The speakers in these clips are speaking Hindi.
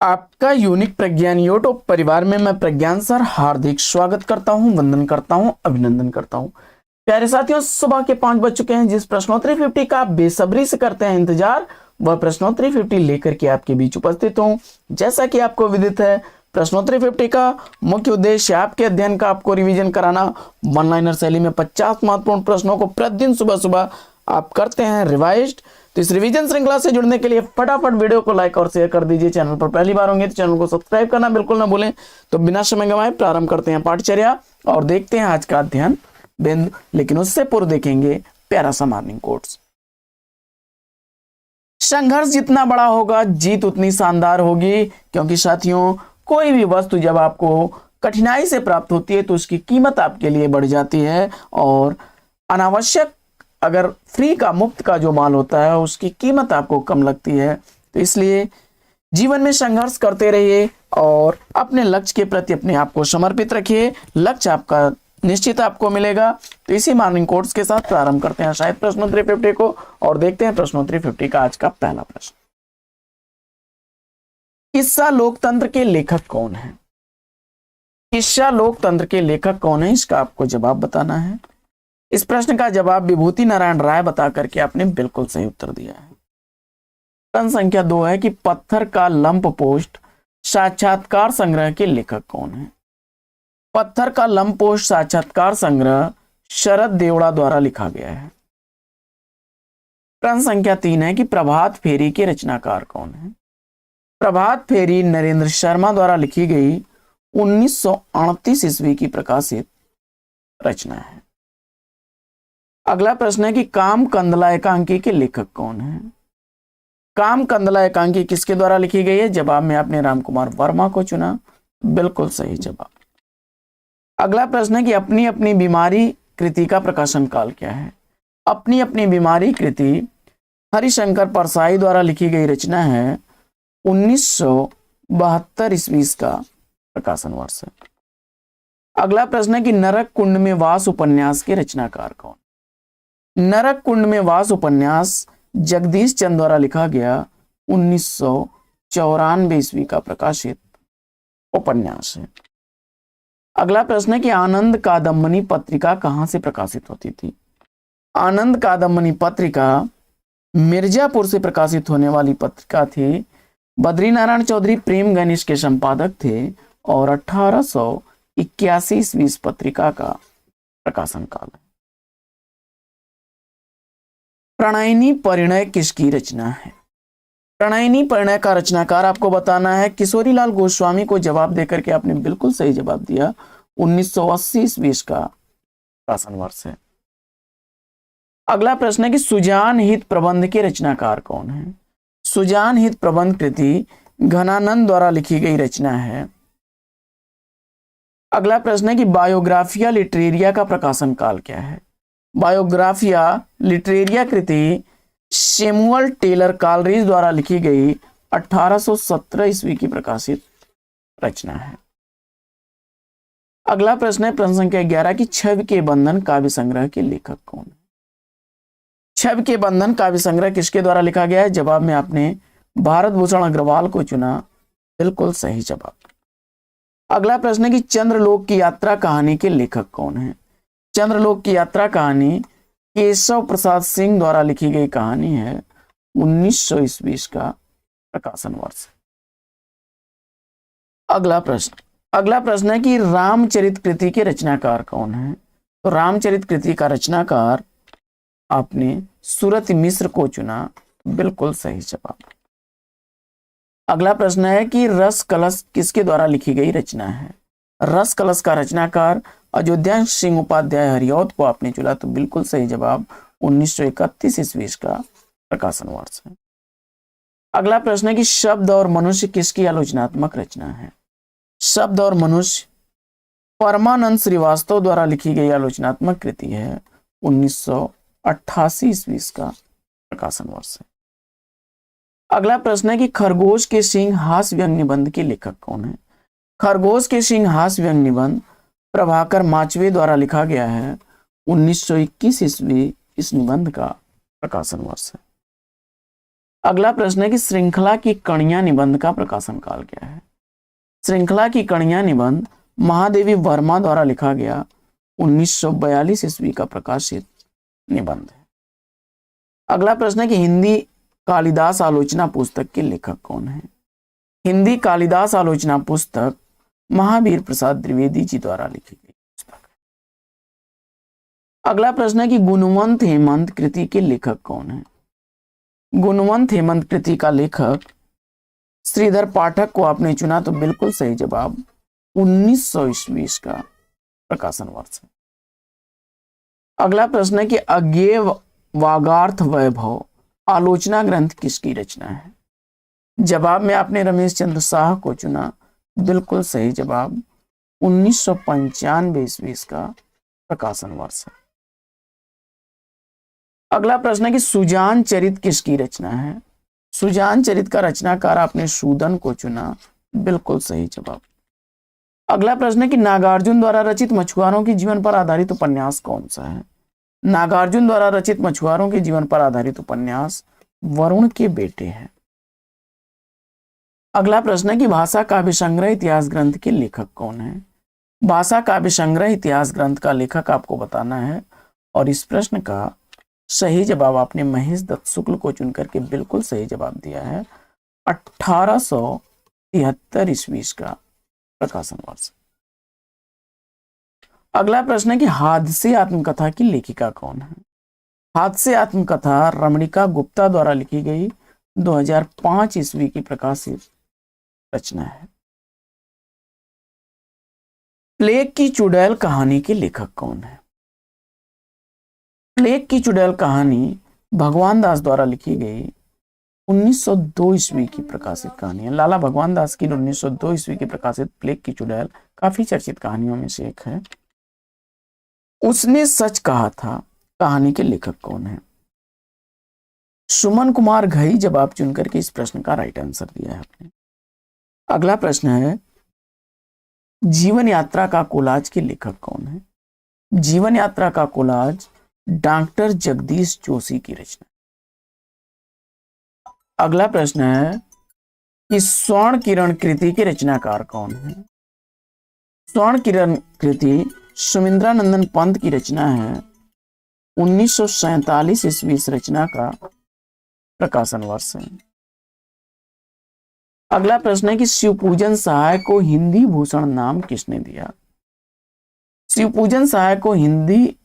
आपका यूनिक प्रज्ञान यूट्यूब परिवार में मैं प्रज्ञान सर हार्दिक स्वागत करता हूं, वंदन करता हूं, अभिनंदन करता हूं। प्यारे साथियों, सुबह के 5 बज चुके हैं। जिस प्रश्नोत्तरी 50 का आप बेसब्री से करते हैं इंतजार, वह प्रश्नोत्तरी 50 लेकर के आपके बीच उपस्थित हूं। जैसा कि आपको विदित है, प्रश्नोत्तरी 50 का मुख्य उद्देश्य आपके अध्ययन का आपको रिवीजन कराना। वन लाइनर शैली में 50 महत्वपूर्ण प्रश्नों को प्रतिदिन सुबह सुबह आप करते हैं रिवाइज्ड। तो इस रिवीजन श्रृंखला से जुड़ने के लिए फटाफट वीडियो को लाइक और शेयर कर दीजिए। चैनल पर पहली बार होंगे तो चैनल को सब्सक्राइब करना बिल्कुल ना भूलें। तो बिना समय गंवाए प्रारंभ करते हैं पाठचर्या और देखते हैं आज का अध्ययन बिंदु। लेकिन उससे पूर्व देखेंगे प्यारा सा मॉर्निंग कोट्स। संघर्ष जितना बड़ा होगा, जीत उतनी शानदार होगी। क्योंकि साथियों, कोई भी वस्तु जब आपको कठिनाई से प्राप्त होती है तो उसकी कीमत आपके लिए बढ़ जाती है, और अनावश्यक अगर फ्री का, मुफ्त का जो माल होता है उसकी कीमत आपको कम लगती है। तो इसलिए जीवन में संघर्ष करते रहिए और अपने लक्ष्य के प्रति अपने आप को समर्पित रखिए। लक्ष्य आपका निश्चित आपको मिलेगा। तो इसी मॉर्निंग कोट्स के साथ प्रारंभ करते हैं शायद प्रश्नोत्तरी 50 को, और देखते हैं प्रश्नोत्तरी 50 का आज का पहला प्रश्न। किस्सा लोकतंत्र के लेखक कौन है? किस्सा लोकतंत्र के लेखक कौन है, इसका आपको जवाब बताना है। इस प्रश्न का जवाब विभूति नारायण राय बता करके आपने बिल्कुल सही उत्तर दिया है। प्रश्न संख्या 2 है कि पत्थर का लंप पोस्ट साक्षात्कार संग्रह के लेखक कौन है? पत्थर का लंप पोस्ट साक्षात्कार संग्रह शरद देवड़ा द्वारा लिखा गया है। प्रश्न संख्या 3 है कि प्रभात फेरी के रचनाकार कौन है? प्रभात फेरी नरेंद्र शर्मा द्वारा लिखी गई 1938 ईस्वी की प्रकाशित रचना है। अगला प्रश्न है कि काम कंदला एकांकी के लेखक कौन है? काम कंदला एकांकी किसके द्वारा लिखी गई है? जवाब में आपने राम कुमार वर्मा को चुना, बिल्कुल सही जवाब। अगला प्रश्न है कि अपनी अपनी बीमारी कृति का प्रकाशन काल क्या है? अपनी अपनी बीमारी कृति हरिशंकर परसाई द्वारा लिखी गई रचना है। 1972 ईस्वी का प्रकाशन वर्ष है। अगला प्रश्न है कि नरक कुंड में वास उपन्यास के रचनाकार कौन? नरक कुंड में वास उपन्यास जगदीश चंद्र द्वारा लिखा गया 1994 ईस्वी का प्रकाशित उपन्यास है। अगला प्रश्न है कि आनंद कादम्बनी पत्रिका कहां से प्रकाशित होती थी? आनंद कादम्बनी पत्रिका मिर्जापुर से प्रकाशित होने वाली पत्रिका थी। बद्रीनारायण चौधरी प्रेम गणेश के संपादक थे और 1881 ईस्वी इस पत्रिका का प्रकाशन काल है। प्रणयिनी परिणय किसकी रचना है? प्रणयिनी परिणय का रचनाकार आपको बताना है। किशोरीलाल गोस्वामी को जवाब देकर के आपने बिल्कुल सही जवाब दिया। 1980 ईस्वी का प्रकाशन वर्ष है। अगला प्रश्न है कि सुजान हित प्रबंध के रचनाकार कौन है? सुजान हित प्रबंध कृति घनानंद द्वारा लिखी गई रचना है। अगला प्रश्न है कि बायोग्राफिया लिटरेरिया का प्रकाशन काल क्या है? बायोग्राफिया लिटरेरिया कृति सैमुअल टेलर कालरीज द्वारा लिखी गई 1817 ईस्वी की प्रकाशित रचना है। अगला प्रश्न है प्रश्न संख्या 11 की छवि के बंधन काव्य संग्रह के लेखक कौन है? छवि के बंधन काव्य संग्रह किसके द्वारा लिखा गया है? जवाब में आपने भारत भूषण अग्रवाल को चुना, बिल्कुल सही जवाब। अगला प्रश्न है कि चंद्रलोक की यात्रा कहानी के लेखक कौन है? चंद्रलोक की यात्रा कहानी केशव प्रसाद सिंह द्वारा लिखी गई कहानी है। 1900 ईस्वी का प्रकाशन वर्ष। अगला प्रश्न है कि रामचरित कृति के रचनाकार कौन है? तो रामचरित कृति का रचनाकार आपने सुरति मिश्र को चुना, बिल्कुल सही जवाब। अगला प्रश्न है कि रस कलश किसके द्वारा लिखी गई रचना है? रस कलश का रचनाकार अयोध्या सिंह उपाध्याय हरिऔध को आपने चुना, तो बिल्कुल सही जवाब। 1931 ईस्वी का प्रकाशन वर्ष है। अगला प्रश्न है कि शब्द और मनुष्य किसकी आलोचनात्मक रचना है? शब्द और मनुष्य परमानंद श्रीवास्तव द्वारा लिखी गई आलोचनात्मक कृति है। 1988 ईस्वी का प्रकाशन वर्ष है। अगला प्रश्न है कि खरगोश के सिंह हास्य व्यंग्य निबंध के लेखक कौन है? खरगोश के सिंह हास्य व्यंग्य निबंध प्रभाकर माचवे द्वारा लिखा गया है। 1921 ईस्वी इस निबंध का प्रकाशन वर्ष है। अगला प्रश्न है कि श्रृंखला की कणियां निबंध का प्रकाशन काल क्या है? श्रृंखला की कणियां निबंध महादेवी वर्मा द्वारा लिखा गया 1942 ईस्वी का प्रकाशित निबंध है। अगला प्रश्न है कि हिंदी कालिदास आलोचना पुस्तक के लेखक कौन है? हिंदी कालिदास आलोचना पुस्तक महावीर प्रसाद द्विवेदी जी द्वारा लिखी गई पुस्तक है। अगला प्रश्न है कि गुणवंत हेमंत कृति के लेखक कौन है? गुणवंत हेमंत कृति का लेखक श्रीधर पाठक को आपने चुना, तो बिल्कुल सही जवाब 1900 ईस्वी का प्रकाशन वर्ष है। अगला प्रश्न है कि अज्ञेय वागार्थ वैभव आलोचना ग्रंथ किसकी रचना है? जवाब में आपने रमेश चंद्र शाह को चुना, बिल्कुल सही जवाब 1995 ईस्वी का प्रकाशन वर्ष है। अगला प्रश्न है कि सुजान चरित किसकी रचना है? सुजान चरित का रचनाकार आपने सूदन को चुना, बिल्कुल सही जवाब। अगला प्रश्न है कि नागार्जुन द्वारा रचित मछुआरों के जीवन पर आधारित उपन्यास कौन सा है? नागार्जुन द्वारा रचित मछुआरों के जीवन पर आधारित उपन्यास वरुण के बेटे हैं। अगला प्रश्न है कि भाषा काव्य संग्रह इतिहास ग्रंथ के लेखक कौन है? भाषा काव्य संग्रह इतिहास ग्रंथ का लेखक आपको बताना है, और इस प्रश्न का सही जवाब आपने महेश दत्त शुक्ल को चुनकर के बिल्कुल सही जवाब दिया है 1873 ईस्वी का प्रकाशन वर्ष। अगला प्रश्न है कि हादसे आत्मकथा की लेखिका कौन है? हादसे आत्मकथा रमणिका गुप्ता द्वारा लिखी गई 2005 ईस्वी की प्रकाशित रचना है। प्लेग की चुड़ैल कहानी के लेखक कौन है? प्लेग की चुड़ैल कहानी भगवान दास द्वारा लिखी गई 1902 ईस्वी की प्रकाशित कहानी है। लाला भगवान दास की 1902 ईस्वी की प्रकाशित प्लेग की चुड़ैल काफी चर्चित कहानियों में से एक है। उसने सच कहा था कहानी के लेखक कौन है? सुमन कुमार घई जवाब चुनकर के इस प्रश्न का राइट आंसर दिया है आपने। अगला प्रश्न है जीवन यात्रा का कोलाज के लेखक कौन है? जीवन यात्रा का कोलाज डॉक्टर जगदीश जोशी की रचना। अगला प्रश्न है कि स्वर्ण किरण कृति के रचनाकार कौन है? स्वर्ण किरण कृति सुमिंद्रानंदन पंत की रचना है। 1947 ईस्वी इस रचना का प्रकाशन वर्ष है। अगला प्रश्न है कि शिवपूजन सहाय को हिंदी भूषण नाम किसने दिया? शिवपूजन सहाय को हिंदी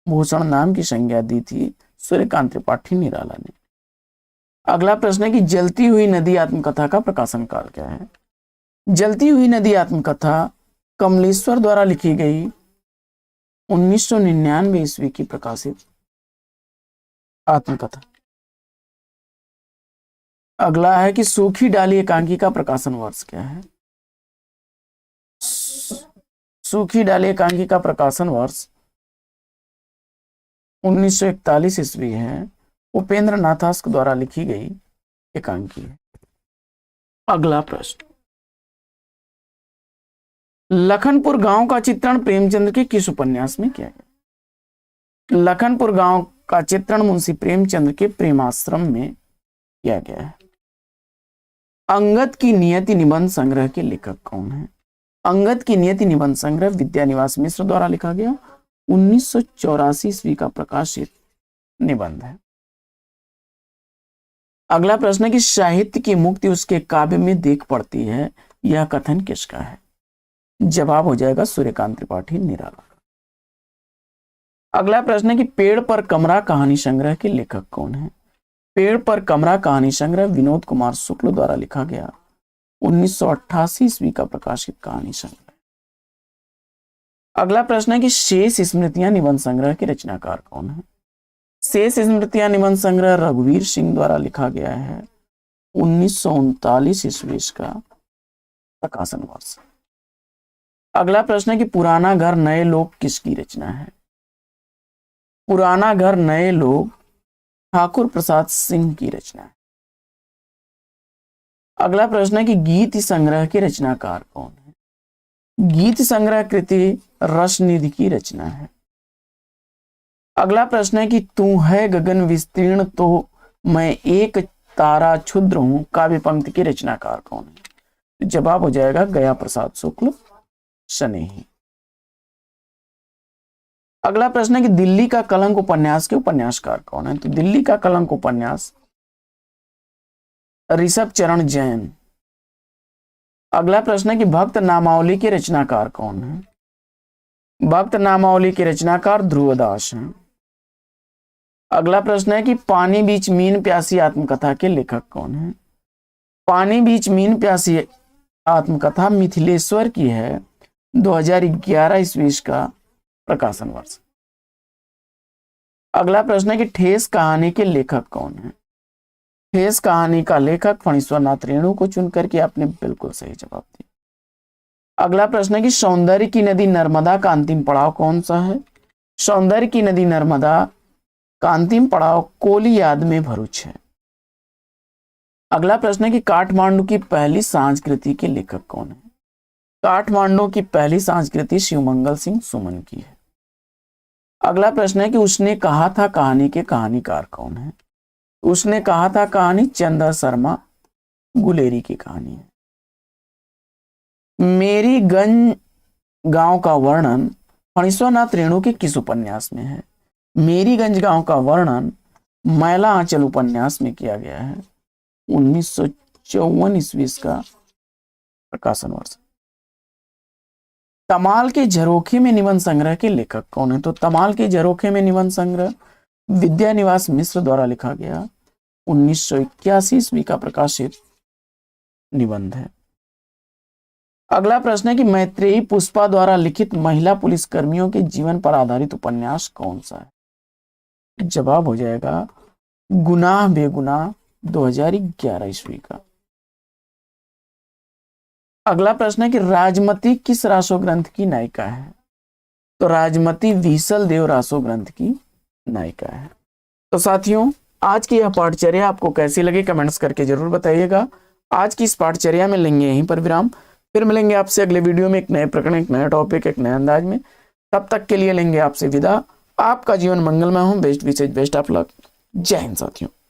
भूषण नाम की संज्ञा दी थी सूर्यकांत त्रिपाठी निराला ने। अगला प्रश्न है कि जलती हुई नदी आत्मकथा का प्रकाशन काल क्या है? जलती हुई नदी आत्मकथा कमलेश्वर द्वारा लिखी गई 1999 ईस्वी की प्रकाशित आत्मकथा। अगला है कि सूखी डाली एकांकी का प्रकाशन वर्ष क्या है? सूखी डाली एकांकी का प्रकाशन वर्ष 1941 ईस्वी है। उपेंद्र नाथास्क द्वारा लिखी गई एकांकी है। अगला प्रश्न, लखनपुर गांव का चित्रण प्रेमचंद के किस उपन्यास में किया गया? लखनपुर गांव का चित्रण मुंशी प्रेमचंद के प्रेमाश्रम में किया गया है। अंगद की नियति निबंध संग्रह के लेखक कौन है? अंगद की नियति निबंध संग्रह विद्यानिवास मिश्र द्वारा लिखा गया 1984 ईस्वी का प्रकाशित निबंध है। अगला प्रश्न है कि साहित्य की मुक्ति उसके काव्य में देख पड़ती है, यह कथन किसका है? जवाब हो जाएगा सूर्यकांत त्रिपाठी निराला। अगला प्रश्न है कि पेड़ पर कमरा कहानी संग्रह के लेखक कौन है? पेड़ पर कमरा कहानी संग्रह विनोद कुमार शुक्ल द्वारा लिखा गया 1988 ईस्वी का प्रकाशित कहानी संग्रह। अगला प्रश्न है कि शेष स्मृतियां निबंध संग्रह के रचनाकार कौन है? शेष स्मृतियां निबंध संग्रह रघुवीर सिंह द्वारा लिखा गया है 1939 ईस्वी का प्रकाशन वर्ष। अगला प्रश्न है कि पुराना घर नए लोग किसकी रचना है? पुराना घर नए लोग ठाकुर प्रसाद सिंह की रचना है। अगला प्रश्न है कि गीत संग्रह के रचनाकार कौन है? गीत संग्रह कृति रसनिधि की रचना है। अगला प्रश्न है कि तू है गगन विस्तीर्ण तो मैं एक तारा क्षुद्र हूं काव्य पंक्ति के रचनाकार कौन है? तो जवाब हो जाएगा गया प्रसाद शुक्ल स्नेही। अगला प्रश्न है कि दिल्ली का कलंक उपन्यास के उपन्यासकार कौन है? तो दिल्ली का कलंक उपन्यास ऋषभ चरण जैन। अगला प्रश्न है कि भक्त नामावली के रचनाकार कौन है? भक्त नामावली के रचनाकार ध्रुवदास हैं। अगला प्रश्न है कि पानी बीच मीन प्यासी आत्मकथा के लेखक कौन है? पानी बीच मीन प्यासी आत्मकथा मिथिलेश्वर की है, 2011 ईस्वी का प्रकाशन वर्ष। अगला प्रश्न है कि ठेस कहानी के लेखक कौन है? ठेस कहानी का लेखक फणीश्वर नाथ रेणु को चुनकर के आपने बिल्कुल सही जवाब दिया। अगला प्रश्न है कि सौंदर्य की नदी नर्मदा का अंतिम पड़ाव कौन सा है? सौंदर्य की नदी नर्मदा का अंतिम पड़ाव कोलियाद में भरूच है। अगला प्रश्न है कि काठमांडू की पहली सांस्कृति के लेखक कौन है? काठमांडू की पहली सांस्कृति शिवमंगल सिंह सुमन की है। अगला प्रश्न है कि उसने कहा था कहानी के कहानीकार कौन है? उसने कहा था कहानी चंद्र शर्मा गुलेरी की कहानी है। मेरीगंज गांव का वर्णन फणीश्वर नाथ रेणु के किस उपन्यास में है? मेरीगंज गांव का वर्णन मैला आंचल उपन्यास में किया गया है, 1954 ईस्वी का प्रकाशन वर्ष। तमाल के झरोखे में निबंध संग्रह के लेखक कौन है? तो तमाल के झरोखे में निबंध संग्रह विद्यानिवास मिश्र द्वारा लिखा गया 1981 ईस्वी का प्रकाशित निबंध है। अगला प्रश्न है कि मैत्रेयी पुष्पा द्वारा लिखित महिला पुलिस कर्मियों के जीवन पर आधारित उपन्यास कौन सा है? जवाब हो जाएगा गुनाह बेगुनाह, 2011 ईस्वी का। अगला प्रश्न है कि राजमती किस रासो ग्रंथ की नायिका है? तो राजमती विसल देव रासो ग्रंथ की नायिका है। तो साथियों, आज की यह पाठचर्या आपको कैसी लगी कमेंट्स करके जरूर बताइएगा। आज की इस पाठचर्या में लेंगे यहीं पर विराम, फिर मिलेंगे आपसे अगले वीडियो में एक नए प्रकरण, एक नया टॉपिक, एक नए अंदाज में। तब तक के लिए लेंगे आपसे विदा। आपका जीवन मंगलमय हो। बेस्ट विशेष बेस्ट ऑफ लक। जय हिंद साथियों।